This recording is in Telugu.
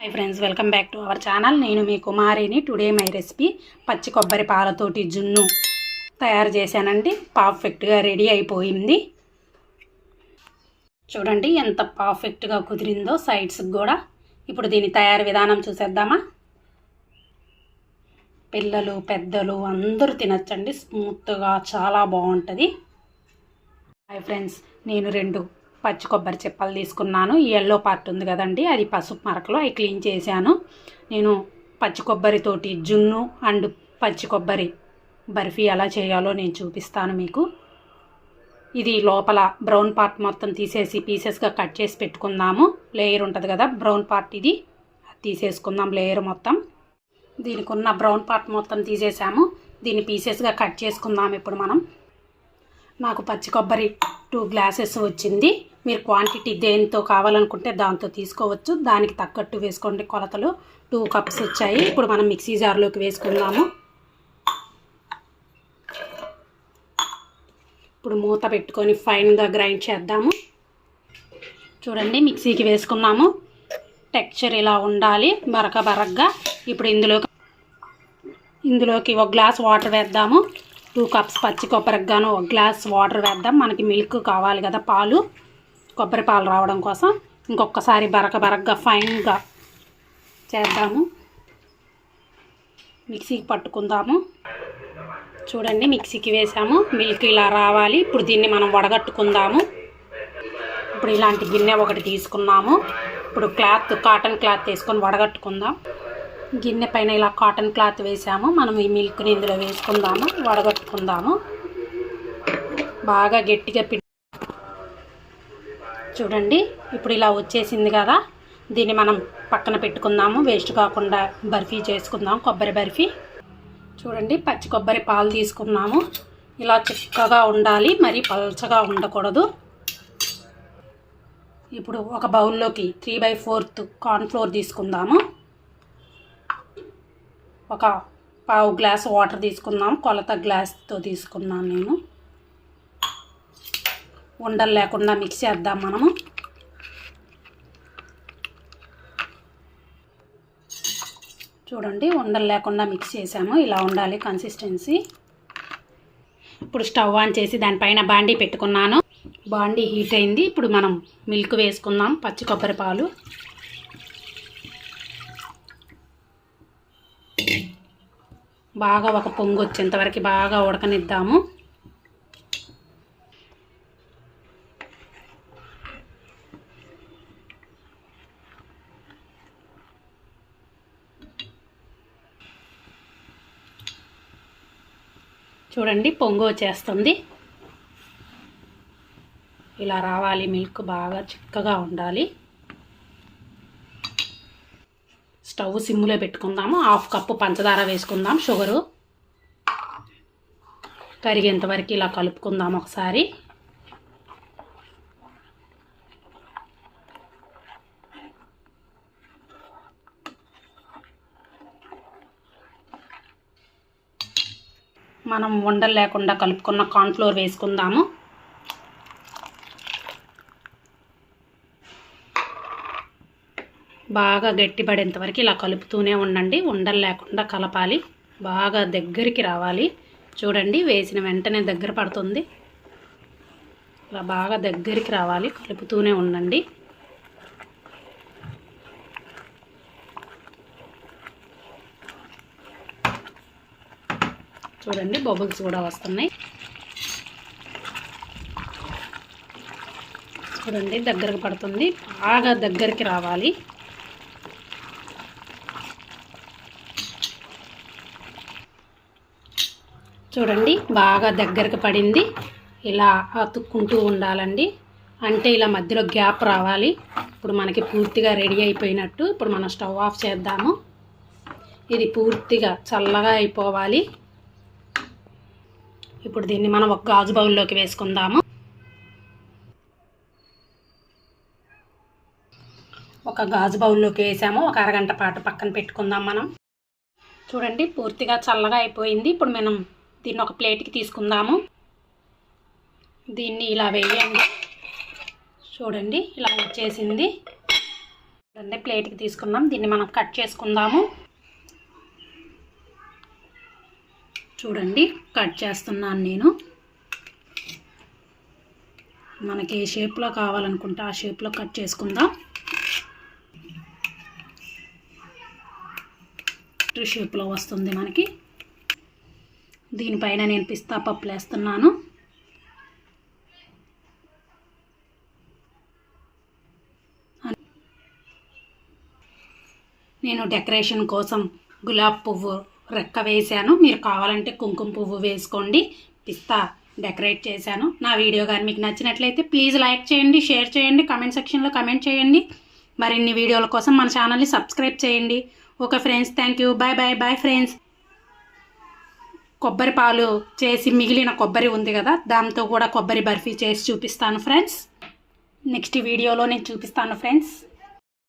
Hi friends, welcome back to our channel. నేను మీ కుమారిని. టుడే మై రెసిపీ పచ్చి కొబ్బరి పాలతోటి జున్ను తయారు చేశానండి. పర్ఫెక్ట్గా రెడీ అయిపోయింది. చూడండి ఎంత పర్ఫెక్ట్గా కుదిరిందో సైడ్స్కి కూడా. ఇప్పుడు దీని తయారు విధానం చూసేద్దామా. పిల్లలు పెద్దలు అందరూ తినచ్చండి. స్మూత్గా చాలా బాగుంటుంది. హాయ్ ఫ్రెండ్స్, నేను 2 పచ్చి కొబ్బరి చిప్పలు తీసుకున్నాను. ఈ ఎల్లో పార్ట్ ఉంది కదండి, అది పసుపు మరకలో అవి క్లీన్ చేశాను. నేను పచ్చి కొబ్బరితోటి జున్ను అండ్ పచ్చి కొబ్బరి బర్ఫీ ఎలా చేయాలో నేను చూపిస్తాను మీకు. ఇది లోపల బ్రౌన్ పార్ట్ మొత్తం తీసేసి పీసెస్గా కట్ చేసి పెట్టుకుందాము. లేయర్ ఉంటుంది కదా బ్రౌన్ పార్ట్, ఇది తీసేసుకుందాం లేయర్ మొత్తం. దీనికి ఉన్న బ్రౌన్ పార్ట్ మొత్తం తీసేసాము. దీన్ని పీసెస్గా కట్ చేసుకుందాం ఇప్పుడు మనం. నాకు పచ్చి కొబ్బరి 2 గ్లాసెస్ వచ్చింది. మీరు క్వాంటిటీ దేంతో కావాలనుకుంటే దాంతో తీసుకోవచ్చు. దానికి తగ్గట్టు వేసుకోండి కొలతలు. 2 కప్స్ వచ్చాయి. ఇప్పుడు మనం మిక్సీ జార్లోకి వేసుకుందాము. ఇప్పుడు మూత పెట్టుకొని ఫైన్గా గ్రైండ్ చేద్దాము. చూడండి మిక్సీకి వేసుకున్నాము. టెక్స్చర్ ఇలా ఉండాలి, బరకగా. ఇప్పుడు ఇందులోకి 1 గ్లాస్ వాటర్ వేద్దాము. 2 కప్స్ పచ్చి కొబ్బరికి గాను 1 గ్లాస్ వాటర్ వేద్దాం. మనకి మిల్క్ కావాలి కదా, పాలు, కొబ్బరి పాలు రావడం కోసం. ఇంకొకసారి బరకగా ఫైన్గా చేద్దాము. మిక్సీకి పట్టుకుందాము. చూడండి మిక్సీకి వేసాము. మిల్క్ ఇలా రావాలి. ఇప్పుడు దీన్ని మనం వడగట్టుకుందాము. ఇప్పుడు ఇలాంటి గిన్నె ఒకటి తీసుకున్నాము. ఇప్పుడు కాటన్ క్లాత్ తీసుకొని వడగట్టుకుందాం. గిన్నె పైన ఇలా కాటన్ క్లాత్ వేసాము. మనం ఈ మిల్క్ని ఇందులో వేసుకుందాము, వడగట్టుకుందాము. బాగా గట్టిగా చూడండి ఇప్పుడు ఇలా వచ్చేసింది కదా. దీన్ని మనం పక్కన పెట్టుకుందాము. వేస్ట్ కాకుండా బర్ఫీ చేసుకుందాం, కొబ్బరి బర్ఫీ. చూడండి పచ్చి కొబ్బరి పాలు తీసుకున్నాము. ఇలా చిక్కగా ఉండాలి, మరీ పల్చగా ఉండకూడదు. ఇప్పుడు ఒక బౌల్లోకి 3/4 కార్న్ఫ్లోర్ తీసుకుందాము. ఒక పావు గ్లాస్ వాటర్ తీసుకుందాం. కొలత గ్లాస్తో తీసుకున్నాను నేను. ఉండలు లేకుండా మిక్స్ చేద్దాం మనము. చూడండి ఉండలు లేకుండా మిక్స్ చేసాము. ఇలా ఉండాలి కన్సిస్టెన్సీ. ఇప్పుడు స్టవ్ ఆన్ చేసి దానిపైన బాండీ పెట్టుకున్నాను. బాండీ హీట్ అయింది. ఇప్పుడు మనం మిల్క్ వేసుకుందాం, పచ్చి కొబ్బరి పాలు. బాగా ఒక పొంగు వచ్చేంతవరకు బాగా ఉడకనిద్దాము. చూడండి పొంగు వచ్చేస్తుంది. ఇలా రావాలి. మిల్క్ బాగా చిక్కగా ఉండాలి. స్టవ్ సిమ్లో పెట్టుకుందాము. 1/2 కప్పు పంచదార వేసుకుందాం. షుగరు కరిగేంత వరకు ఇలా కలుపుకుందాం ఒకసారి. మనం ఉండలు లేకుండా కలుపుకున్న కార్న్ఫ్లోర్ వేసుకుందాము. బాగా గట్టిపడేంత వరకు ఇలా కలుపుతూనే ఉండండి. ఉండలు లేకుండా కలపాలి. బాగా దగ్గరికి రావాలి. చూడండి వేసిన వెంటనే దగ్గర పడుతుంది. ఇలా బాగా దగ్గరికి రావాలి, కలుపుతూనే ఉండండి. చూడండి బబుల్స్ కూడా వస్తున్నాయి. చూడండి దగ్గరకు పడుతుంది. బాగా దగ్గరికి రావాలి. చూడండి బాగా దగ్గరకు పడింది. ఇలా అతుక్కుంటూ ఉండాలండి. అంటే ఇలా మధ్యలో గ్యాప్ రావాలి. ఇప్పుడు మనకి పూర్తిగా రెడీ అయిపోయినట్టు. ఇప్పుడు మనం స్టవ్ ఆఫ్ చేద్దాము. ఇది పూర్తిగా చల్లగా అయిపోవాలి. ఇప్పుడు దీన్ని మనం ఒక గాజు బౌల్లోకి వేసుకుందాము. ఒక గాజు బౌల్లోకి వేసాము. ఒక అరగంట పాటు పక్కన పెట్టుకుందాం మనం. చూడండి పూర్తిగా చల్లగా అయిపోయింది. ఇప్పుడు మనం దీన్ని ఒక ప్లేట్కి తీసుకుందాము. దీన్ని ఇలా వేయండి. చూడండి ఇలా వచ్చేసింది. అంటే ప్లేట్కి తీసుకుందాం. దీన్ని మనం కట్ చేసుకుందాము. చూడండి కట్ చేస్తున్నాను నేను. మనకి ఏ షేప్లో కావాలనుకుంటే ఆ షేప్లో కట్ చేసుకుందాం. షేప్లో వస్తుంది మనకి. దీనిపైన నేను పిస్తా పప్పులు వేస్తున్నాను. నేను డెకరేషన్ కోసం గులాబీ పువ్వు రెక్క వేశాను. మీరు కావాలంటే కుంకుమ పువ్వు వేసుకోండి. పిస్తా డెకరేట్ చేశాను. నా వీడియో కానీ మీకు నచ్చినట్లయితే ప్లీజ్ లైక్ చేయండి, షేర్ చేయండి, కామెంట్ సెక్షన్లో కామెంట్ చేయండి. మరిన్ని వీడియోల కోసం మన ఛానల్ని సబ్స్క్రైబ్ చేయండి. Okay friends, thank you. Bye bye bye friends. కొబ్బరి పాలు చేసి మిగిలిన కొబ్బరి ఉంది కదా, దాంతో కూడా కొబ్బరి బర్ఫీ చేసి చూపిస్తాను ఫ్రెండ్స్. నెక్స్ట్ వీడియోలో నేను చూపిస్తాను ఫ్రెండ్స్.